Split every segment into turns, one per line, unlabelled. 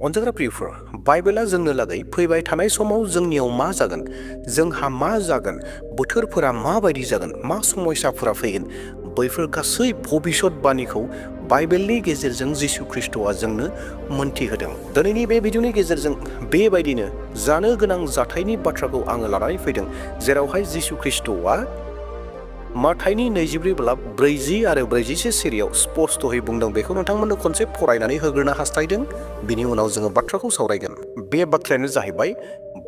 अनजाग्रा प्रियफोर, बाइबेला जोंनो लागै फैबाय थानाय समाव जोंनियाव मा जागोन, जोंहा मा जागोन, बोथोरफोरा माबायदि जागोन, मा समयसाफोरा फैगोन, बैफोर गासै भबिष्यतबाणीखौ बाइबेलनि गेजेरजों जिसु ख्रिस्ट'आ जोंनो मोन्थिहोदों। दिनैनि बे भिडिअनि गेजेरजों बेबायदिनो जानो गोनां जाथायनि बाथ्राखौ आङो लानानै फैदों, जेरावहाय जिसु ख्रिस्ट'आ माथाइनि 24:40 आरो 41 सिरियाव स्पष्टयै बुंदों। बेखौ नोंथांमोननो खनसे फरायनानै होग्रोनो हास्थायदों, बिनि उनाव जोङो बाथ्राखौ सावरायगोन। बे बाथ्रायानो जाहैबाय,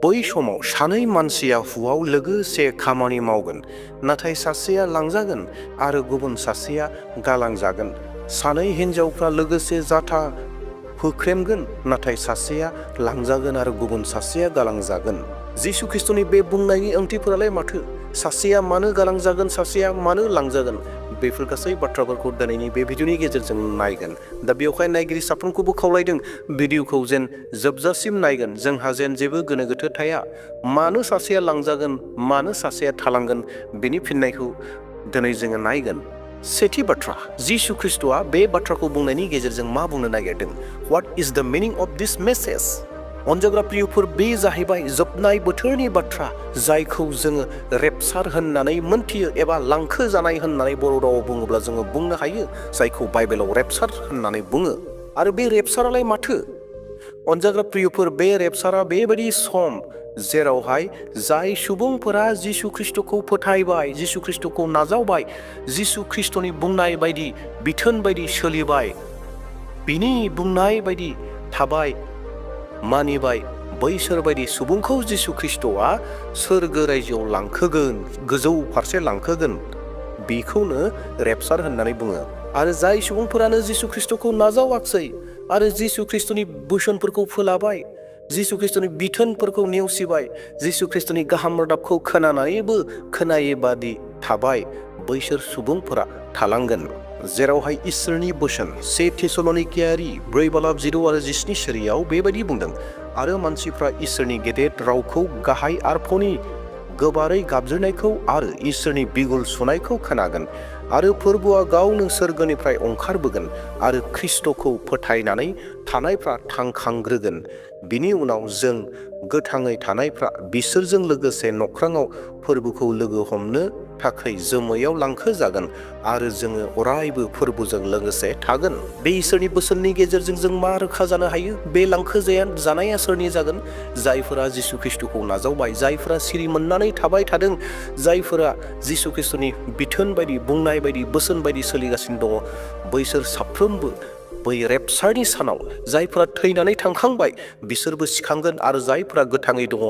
बै समाव सानै मानसिया हुआव लोगोसे खामानि मावगोन, नाथाय सासेया लांजागोन आरो गुबुन सासेया गालांजागोन। सानै हिन्जावफ्रा लोगोसे जाथा होख्रेमगोन, नाथाय सासेया लांजागोन आरो गुबुन सासेया गालांजागोन। जिसु ख्रिस्ट'नि बे बुंनायनि ओंथिफोरालाय माथो? सासेया मानो गालांजागोन, सासेया मानो लांजागोन? बेफोर गासै बाथ्राफोरखौ दिनैनि बे भिडिअनि गेजेरजों नायगोन। दा बेवहाय नायगिरि साफ्रोमखौबो खावलायदों, भिडिअखौ जेन जोबजासिम नायगोन, जोंहा जेन जेबो गोनो गोथो थाया। मानो सासेया लांजागोन, मानो सासेया थालांगोन, बेनि फिननायखौ दिनै जोङो नायगोन। सेथि बाथ्रा, जिसु ख्रिस्ट'आ बे बाथ्राखौ बुंनायनि गेजेरजों मा बुंनो नागिरदों? What is the meaning of this message? अनजाग्रा प्रियफोर, बे जाहैबाय जोबनाय बोथोरनि बाथ्रा, जायखौ जोङो रेपचार होननानै मोनथियो एबा लांखो जानाय होननानै बर' रावाव बुङोब्ला जोङो बुंनो हायो, जायखौ बाइबेलाव रेपचार होननानै बुङो। आरो बे रेपचारालाय माथो? अनजाग्रा प्रियफोर, बे रेपचारा बेबायदि सम जेरावहाय जाय सुबुंफोरा जिसु ख्रिस्ट'खौ फोथायबाय, जिसु ख्रिस्ट'खौ नाजावबाय, जिसु ख्रिस्ट'नि बुंनाय बायदि बिथोन बायदि सोलिबाय, बिनि बुंनाय बायदि थाबाय, मानिबाय, बैसोर बायदि सुबुंखौ जिसु ख्रिस्ट'आ सोरगो रायजोआव लांखोगोन, गोजौ फारसे लांखोगोन। बेखौनो रेपचार होननानै बुङो। आरो जाय सुबुंफोरानो जिसु ख्रिस्ट'खौ नाजावाखसै आरो जिसु ख्रिस्ट'नि बोसोनफोरखौ फोलाबाय, जिसु ख्रिस्ट'नि बिथोनफोरखौ नेवसिबाय, जिसु ख्रिस्ट'नि गाहाम रादाबखौ खोनानानैबो खोनायैबादि थाबाय, बैसोर सुबुंफोरा थालांगोन। जेरावहाय इसोरनि बोसोन 1 थेसलनिकियारि 4:10 आरो 17 सिरियाव बेबायदि बुंदों, आरो मानसिफ्रा इसोरनि गेदेर रावखौ, गाहाय आरफनि गोबारै गाबज्रिनायखौ आरो इसोरनि बिगुल सुनायखौ खोनागोन, आरो फोरबोआ गावनो सोरगोनिफ्राय ओंखारबोगोन, आरो ख्रिस्ट'खौ फोथायनानै थानायफ्रा थांखांग्रोगोन। बिनि उनाव जों गोथाङै थानायफ्रा बिसोरजों लोगोसे नख्राङाव फोरबोखौ लोगो हमनो थाखाय जोमैयाव लांखो जागोन, आरो जोङो अरायबो फोरबोजों लोगोसे थागोन। बे इसोरनि बोसोननि गेजेरजों जों मा रोखा जानो हायो? बे लांखो जानाया सोरनि जागोन? जायफोरा जिसु ख्रिस्ट'खौ नाजावबाय, जायफोरा सिरि मोननानै थाबाय थादों, जायफोरा जिसु ख्रिस्ट'नि बिथोन बायदि, बुंनाय बायदि, बोसोन बायदि सोलिगासिनो दङ, बैसोर साफ्रोमबो बै रेपचारनि सानाव, जायफोरा थैनानै थांखांबाय बिसोरबो सिखांगोन, आरो जायफोरा गोथाङै दङ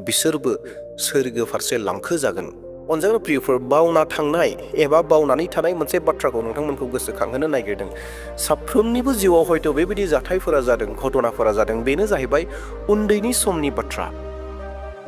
बिसोरबो सोरगो फारसे लांखो जागोन। अनजाग्रा प्रियफोर, बावना थांनाय एबा बावनानै थानाय मोनसे बाथ्राखौ नोंथांमोनखौ गोसोखांहोनो नागिरदों। साफ्रोमनिबो जिउआव हयथ' बेबायदि जाथायफोरा जादों, घटनाफोरा जादों। बेनो जाहैबाय उन्दैनि समनि बाथ्रा।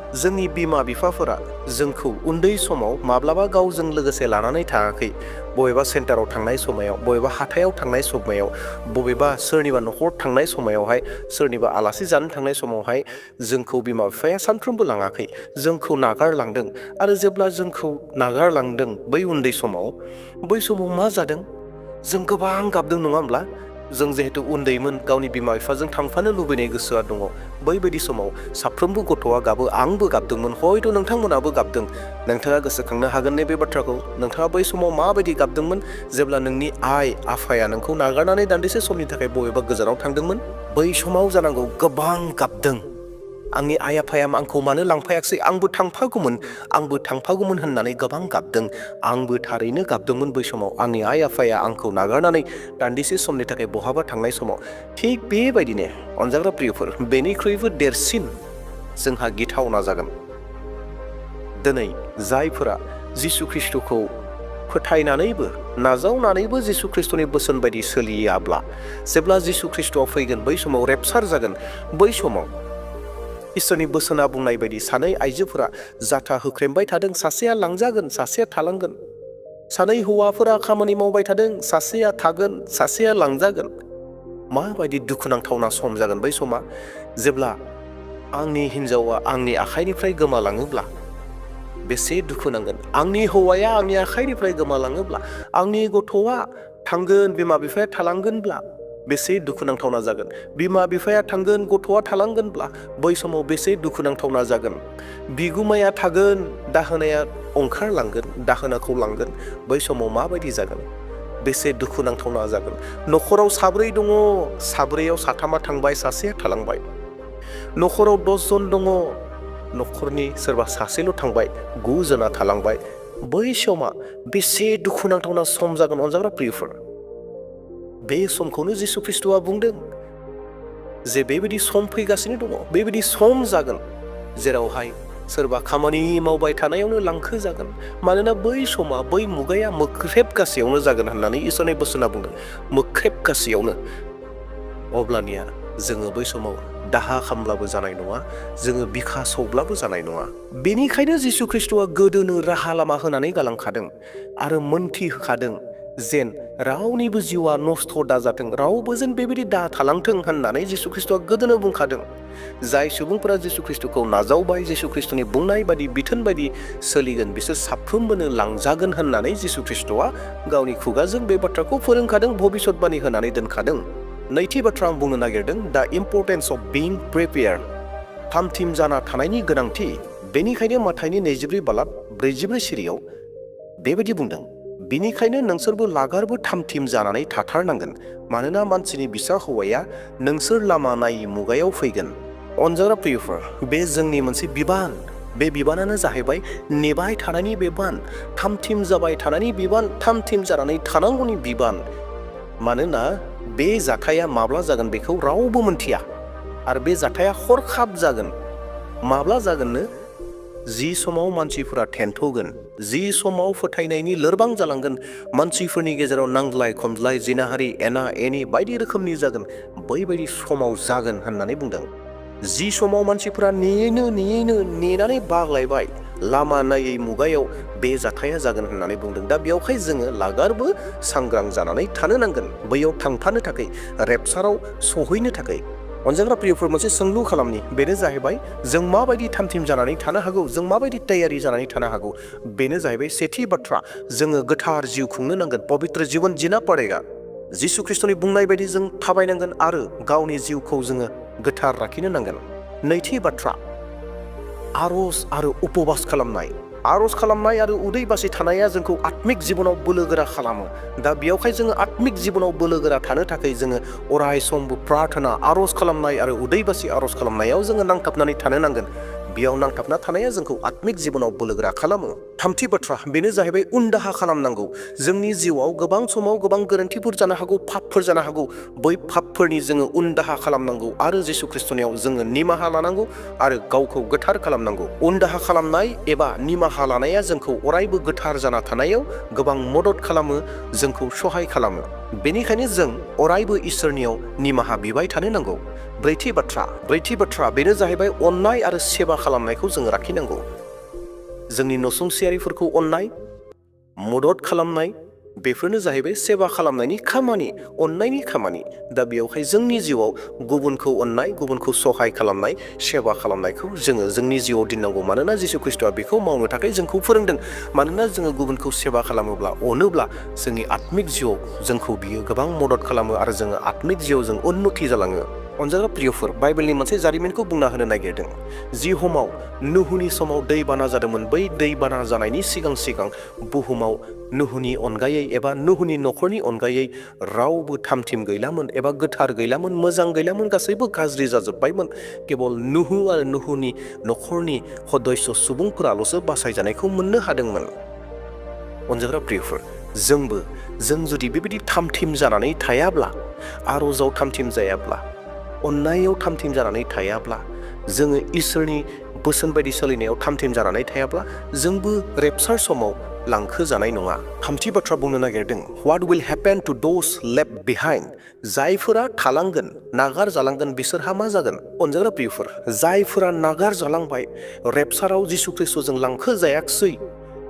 जोंनि बिमा बिफाफोरा जोंखौ उन्दै समाव माब्लाबा गावजों लोगोसे लानानै थाङाखै। बबेबा सेन्टाराव थांनाय समायाव, बबेबा हाथायाव थांनाय समायाव, बबेबा सोरनिबा न'खर थांनाय समायावहाय, सोरनिबा आलासि जानो थांनाय समावहाय जोंखौ बिमा बिफाया सानफ्रोमबो लाङाखै, जोंखौ नागारलांदों। आरो जेब्ला जोंखौ नागारलांदों बै उन्दै समाव, बै समाव मा जादों? जों गोबां गाबदों, नङा होमब्ला? जों जिहेतु उन्दैमोन, गावनि बिमा बिफाजों थांफानो लुबैनाय गोसोआ दङ। बैबायदि समाव साफ्रोमबो गथ'आ गाबो, आंबो गाबदोंमोन, हयथ' नोंथांमोनाबो गाबदों। नोंथाङा गोसोखांनो हागोन ने बे बाथ्राखौ? नोंथाङा बै समाव माबायदि गाबदोंमोन जेब्ला नोंनि आइ आफाया नोंखौ नागारनानै दान्दिसे समनि थाखाय बबेबा गोजानाव थांदोंमोन? बै समाव जानांगौ गोबां गाबदों। आंनि आइ आफाया आंखौ मानो लांफायाखसै, आंबो थांफागौमोन होननानै गोबां गाबदों। आंबो थारैनो गाबदोंमोन बै समाव, आंनि आइ आफाया आंखौ नागारनानै दान्दिसे समनि थाखाय बहाबा थांनाय समाव। थिग बेबायदिनो अनजाग्रा प्रियफोर, बेनिख्रुइबो देरसिन जोंहा गिथावना जागोन। दिनै जायफोरा जिसु ख्रिस्ट'खौ फोथायनानैबो, नाजावनानैबो जिसु ख्रिस्ट'नि बोसोन बायदि सोलियाब्ला, जेब्ला जिसु ख्रिस्ट'आ फैगोन, बै समाव रेपचार जागोन। बै समाव इसोरनि बोसोना बुंनाय बायदि सानै आइजोफोरा जाथा होख्रेमबाय थादों, सासेया लांजागोन, सासेया थालांगोन। सानै हौवाफोरा खामानि मावबाय थादों, सासेया थागोन, सासेया लांजागोन। माबायदि दुखुनांथावना सम जागोन बै समा, जेब्ला आंनि हिन्जावा आंनि आखाइनिफ्राय गोमालाङोब्ला बेसे दुखु नांगोन। आंनि हौवाया आंनि आखाइनिफ्राय गोमालाङोब्ला, आंनि गथ'आ थांगोन, बिमा बिफाया थालांगोनब्ला बेसे दुखुनांथावना जागोन। बिमा बिफाया थांगोन, गथ'आ थालांगोनब्ला बै समाव बेसे दुखुनांथावना जागोन। बिगुमाया थागोन, दाहोनाया ओंखारलांगोन, दाहोनाखौ लांगोन, बै समाव माबायदि जागोन। बेसे दुखुनांथावना जागोन। न'खराव साब्रै दङ, साब्रैयाव साथामा थांबाय, सासेया थालांबाय। न'खराव 10 जन दङ, न'खरनि सोरबा सासेल' थांबाय, 9 जना थालांबाय। बै समा बेसे दुखुनांथावना सम जागोन अनजाग्रा प्रियफोर। बे समखौनो जिसु ख्रिस्ट'आ बुंदों जे बेबायदि सम फैगासिनो दङ, बेबायदि सम जागोन जेरावहाय सोरबा खामानि मावबाय थानायावनो लांखो जागोन। मानोना बै समा, बै मुगाया मोख्रेब गासैयावनो जागोन होननानै इसोरनि बोसोना बुंदों। मोख्रेब गासैयावनो। अब्लानिया जोङो बै समाव दाहा खामब्लाबो जानाय नङा, जोङो बिखा सौब्लाबो जानाय नङा। बेनिखायनो जिसु ख्रिस्ट'आ गोदोनो राहा लामा होनानै गालांखादों आरो मोनथि होखादों जेन रावनिबो जिउआ नस्थ' दाजाथों, रावबो जेन बेबायदि दा थालांथों होननानै जिसु ख्रिस्ट'आ गोदोनो बुंखादों। जाय सुबुंफोरा जिसु ख्रिस्ट'खौ नाजावबाय, जिसु ख्रिस्ट'नि बुंनाय बायदि बिथोन बायदि सोलिगोन, बिसोर साफ्रोमबोनो लांजागोन होननानै जिसु ख्रिस्ट'आ गावनि खुगाजों बे बाथ्राखौ फोरोंखादों, भबिष्यतबाणी होनानै दोनखादों। नैथि बाथ्रा आं बुंनो नागिरदों, दा इम्परटेन्स अफ बिं प्रिपेयार। थामथिम जाना थानायनि गोनांथि। बेनिखायनो माथाइनि 24:44 सिरियाव बेबायदि बुंदों, बिनिखायनो नोंसोरबो लागारबो थामथिम जानानै थाथारनांगोन, मानोना मानसिनि बिसा हौवाया नोंसोर लामा नायै मुगायाव फैगोन। अनजाग्रा प्रियफोर, बे जोंनि मोनसे बिबान। बे बिबानानो जाहैबाय नेबाय थानायनि बिबान, थामथिम जाबाय थानायनि बिबान, थामथिम जानानै थानांगौनि बिबान। मानोना बे जाथाया माब्ला जागोन बेखौ रावबो मोनथिया आरो बे जाथाया हरखाब जागोन। माब्ला जागोननो? जि समाव मानसिफोरा थेन्थ'गोन, जि समाव फोथायनायनि लोरबां जालांगोन, मानसिफोरनि गेजेराव नांज्लाय खमज्लाय, जिनाहारि, एना एनि बायदि रोखोमनि जागोन, बैबायदि समाव जागोन होननानै बुंदों। जि समाव मानसिफोरा नेयैनो नेनानै बाग्लायबाय, लामा नायै मुगायाव बे जाथाया जागोन होननानै बुंदों। दा बेयावहाय जोङो लागारबो सांग्रां जानानै थानो नांगोन, बैयाव थांफानो थाखाय, रेपचाराव सहैनो थाखाय। अनजाग्रा प्रियफोर, मोनसे सोंलु खालामनि, बेनो जाहैबाय जों माबायदि थामथिम जानानै थानो हागौ, जों माबायदि तैयारि जानानै थानो हागौ। बेनो जाहैबाय सेथि बाथ्रा, जोङो गोथार जिउ खुंनो नांगोन, पबित्र जीवन जीना पड़ेगा। जिसु ख्रिस्ट'नि बुंनाय बायदि जों थाबायनांगोन आरो गावनि जिउखौ जोङो गोथार लाखिनो नांगोन। नैथि बाथ्रा, आरज आरो उपबास खालामनाय। आरज खालामनाय आरो उदै बासि थानाया जोंखौ आत्मिक जिबनाव बोलोगोरा खालामो। दा बेयावहाय जोङो आत्मिक जिबनाव बोलोगोरा थानो थाखाय जोङो अराय समबो प्रार्थना, आरज खालामनाय आरो उदै बासि आरज खालामनायाव जोङो नांथाबनानै थानो नांगोन। बेयाव नांथाबना थानाया जोंखौ आत्मिक जिबनाव बोलोगोरा खालामो। थामथि बाथ्रा, बेनो जाहैबाय उनदाहा खालामनांगौ। जोंनि जिउआव गोबां समाव गोबां गोरोन्थिफोर जानो हागौ, पापफोर जानो हागौ। बै पापफोरनि जोङो उनदाहा खालामनांगौ आरो जिसु ख्रिस्ट'नियाव जोङो निमाहा लानांगौ आरो गावखौ गोथार खालामनांगौ। उनदाहा खालामनाय एबा निमाहा लानाया जोंखौ अरायबो गोथार जाना थानायाव गोबां मदद खालामो, जोंखौ सहाय खालामो। बेनिखायनो जों अरायबो इसोरनियाव निमाहा बिबाय थानो नांगौ। ब्रैथि बाथ्रा बेनो जाहैबाय अननाय आरो सेबा खालामनायखौ जोङो लाखिनांगौ। जोंनि नसुंसेयारिफोरखौ अननाय, मदद खालामनाय, बेफोरनो जाहैबाय सेबा खालामनायनि खामानि, अननायनि खामानि। दा बेयावहाय जोंनि जिउआव गुबुनखौ अननाय, गुबुनखौ सहाय खालामनाय, सेबा खालामनायखौ जोङो जोंनि जिउआव दोननांगौ। मानोना जिसु ख्रिस्ट'आ बेखौ मावनो थाखाय जोंखौ फोरोंदों। मानोना जोङो गुबुनखौ सेबा खालामोब्ला, अनोब्ला जोंनि आत्मिक जिउआव जोंखौ बियो गोबां मदद खालामो आरो जोङो आत्मिक जिउआव जों उन्नति जालाङो। अनजाग्रा प्रियफोर, बाइबेलनि मोनसे जारिमिनखौ बुंना होनो नागिरदों। जि समाव नुहुनि समाव दैबाना जादोंमोन, बै दैबाना जानायनि सिगां बुहुमाव नुहुनि अनगायै एबा नुहुनि न'खरनि अनगायै रावबो थामथिम गैलामोन एबा गोथार गैलामोन, मोजां गैलामोन, गासैबो गाज्रि जाजोब्बायमोन। केबल नुहु आरो नुहुनि न'खरनि सदस्य सुबुंफोराल'सो बासायजानायखौ मोननो हादोंमोन। अनजाग्रा प्रियफोर, जों जुदि बेबायदि थामथिम जानानै थायाब्ला, आरजाव थामथिम जायाब्ला, अननायाव थामथिम जानानै थायाब्ला, जोङो इसोरनि बोसोन बायदि सोलिनायाव थामथिम जानानै थायाब्ला, जोंबो रेपचार समाव लांखो जानाय नङा। थामथि बाथ्रा बुंनो नागिरदों, what will happen to those left behind. जायफोरा थालांगोन, नागार जालांगोन, बिसोरहा मा जागोन? अनजाग्रा प्रियफोर, जायफोरा नागार जालांबाय, रेपचाराव जिसु ख्रिस्ट'जों लांखो जायाखिसै,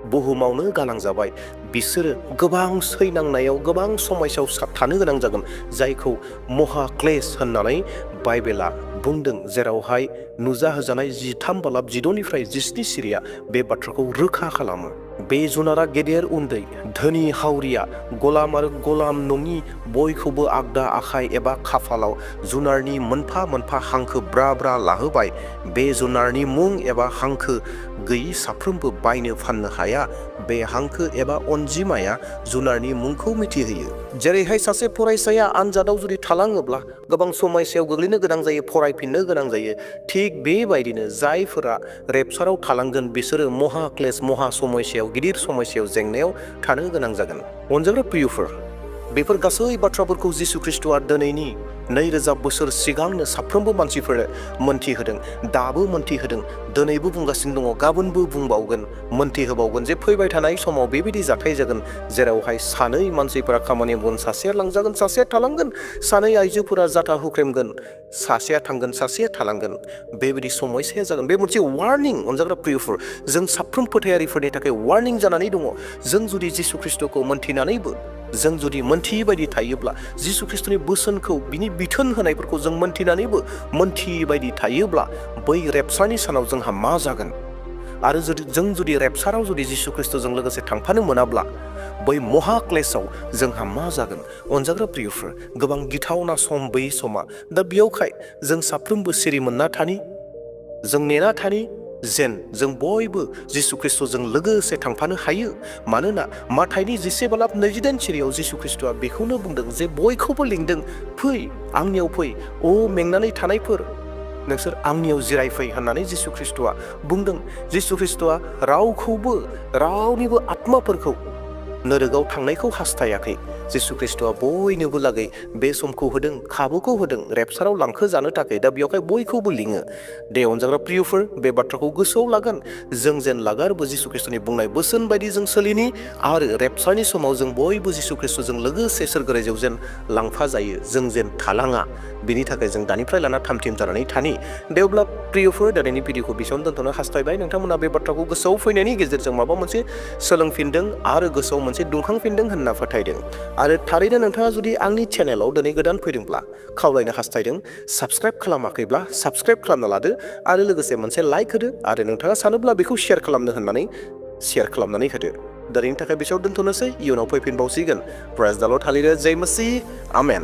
बुहुमावनो गालांजाबाय, बिसोरो गोबां सैनांनायाव, गोबां समयसायाव थानो गोनां जागोन, जायखौ महाक्लेश होननानै बाइबेला बुंदों, जेरावहाय नुजाहोजानाय 13:16-17 सिरिया बे बाथ्राखौ रोखा खालामो। बे जुनारा गेदेर उन्दै धोनि हावरिया गलाम आरो गलाम नङि बयखौबो आगदा आखाइ एबा खाफालाव जुनारनि मोनफा मोनफा हांखो ब्रा ब्रा लाहोबाय। बे जुनारनि मुं एबा हांखो गैयि साफ्रोमबो बायनो फाननो हाया। बे हांखो एबा अनजिमाया जुनारनि मुंखौ मिथिहोयो। जेरैहाय सासे फरायसाया आनजादाव जुदि थालाङोब्ला गोबां समस्यायाव गोग्लैनो गोनां जायो, फरायफिननो गोनां जायो, थिग बेबायदिनो जायफोरा रेपचाराव थालांगोन बिसोरो महा क्लेश महा समस्यायाव गिदिर समस्यायाव जेंनायाव थानो गोनां जागोन। अनजाग्रा प्रियफोर, बेफोर गासै बाथ्राफोरखौ जिसु ख्रिस्ट'आ दिनैनि 2000 बोसोर सिगांनो साफ्रोमबो मानसिफोरनो मोनथिहोदों, दाबो मोनथिहोदों, दिनैबो बुंगासिनो दङ, गाबोनबो बुंबावगोन, मोनथिहोबावगोन जे फैबाय थानाय समाव बेबायदि जाथाय जागोन जेरावहाय सानै मानसिफोरा खामानि मावगोन, सासेया लांजागोन, सासेया थालांगोन, सानै आइजोफोरा जाथा हुख्रेमगोन, सासेया थांगोन, सासेया थालांगोन, बेबायदि समस्याया जागोन। बे मोनसे वार्निं अनजाग्रा प्रियफोर, जों साफ्रोम फोथायारिफोरनि थाखाय वार्निं जानानै दङ। जों जुदि जिसु ख्रिस्ट'खौ मोनथिनानैबो जों जुदि मोनथियै बायदि थायोब्ला, जिसु ख्रिस्ट'नि बोसोनखौ बिनि बिथोन होनायफोरखौ जों मोनथिनानैबो मोनथियै बायदि थायोब्ला बै रेपचारनि सानाव जोंहा मा जागोन? आरो जों जुदि रेपचाराव जुदि जिसु ख्रिस्ट'जों लोगोसे थांफानो मोनाब्ला बै महा क्लेशआव जोंहा मा जागोन? अनजाग्रा प्रियफोर, गोबां गिथावना सम बै समा। दा बेयावखाय जों साफ्रोमबो सिरि मोनना थानि, जों नेना थानि, जेन जों बयबो जिसु ख्रिस्ट'जों लोगोसे थांफानो हायो। मानोना माथाइनि 10:28 सिरियाव जिसु ख्रिस्ट'आ बेखौनो बुंदों जे बयखौबो लिंदों, फै आंनियाव फै, अ मेंनानै थानायफोर, नोंसोर आंनियाव जिरायफै होननानै जिसु ख्रिस्ट'आ बुंदों। जिसु ख्रिस्ट'आ रावनिबो आत्माफोरखौ नोरोगाव थांनायखौ हास्थायाखै। जिसु ख्रिस्ट'आ बयनोबो लागै बे समखौ होदों, खाबुखौ होदों रेपचाराव लांखो जानो थाखाय। दा बेयावहाय बयखौबो लिङो। दे अनजाग्रा प्रियफोर, बे बाथ्राखौ गोसोआव लागोन। जों जेन लागारबो जिसु ख्रिस्ट'नि बुंनाय बोसोन बायदि जों सोलिनि आरो रेपचारनि समाव जों बयबो जिसु ख्रिस्ट'जों लोगोसे सोरगोराइजोआव जेन लांफा जायो, जों जेन थालाङा, बिनि थाखाय जों दानिफ्राय लाना थामथिम जानानै थानि। दे अब्ला प्रियफोर, दिनैनि भिडिअखौ बेसेयावनो दोनथ'नो हास्थायबाय। नोंथांमोना बे बाथ्राखौ गोसोआव फैनायनि गेजेरजों माबा मोनसे सोलोंफिनदों आरो गोसोआव मोनसे दुंखांफिनदों होनना फोथायदों। आरो थारैनो नोंथाङा जुदि आंनि चेनेलाव दिनै गोदान फैदोंब्ला खावलायनो हास्थायदों, साबस्क्राइब खालामाखैब्ला साबस्क्राइब खालामना लादो आरो लोगोसे मोनसे लाइक होदो आरो नोंथाङा सानोब्ला बेखौ शेयार खालामनो होननानै शेयार खालामनानै होदो। दिनैनि थाखाय बेसेयाव दोनथ'नोसै, इयुनाव फैफिनबावसिगोन। प्रेज द लर्ड, हालेलुया, जय मसीह, आमेन।